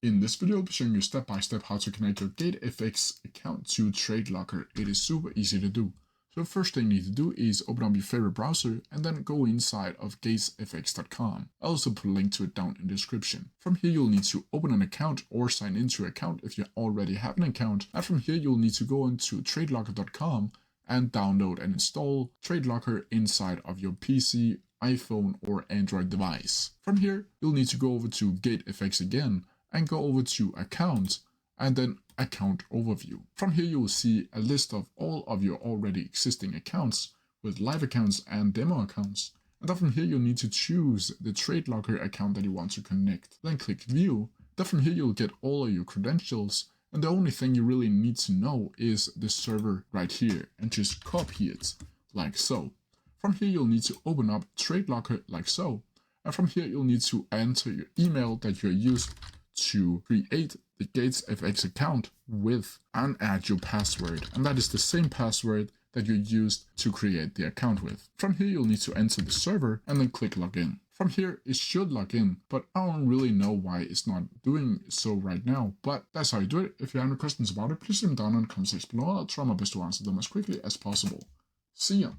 In this video, I'll be showing you step by step how to connect your GatesFX account to Tradelocker. It is super easy to do. So the first thing you need to do is open up your favorite browser and then go inside of GatesFX.com. I'll also put a link to it down in the description. From here, you'll need to open an account or sign into your account if you already have an account. And from here, you'll need to go into Tradelocker.com and download and install Tradelocker inside of your PC, iPhone, or Android device. From here, you'll need to go over to GatesFX again and go over to Account and then Account Overview. From here, you will see a list of all of your already existing accounts with live accounts and demo accounts. And then from here, you'll need to choose the Tradelocker account that you want to connect. Then click View. Then from here, you'll get all of your credentials. And the only thing you really need to know is the server right here and just copy it like so. From here, you'll need to open up Tradelocker like so. And from here, you'll need to enter your email that you're used to create the GatesFX account with and add your password. And that is the same password that you used to create the account with. From here, you'll need to enter the server and then click login. From here, it should log in, but I don't really know why it's not doing so right now, but that's how you do it. If you have any questions about it, please leave them down in the comment section below. I'll try my best to answer them as quickly as possible. See ya!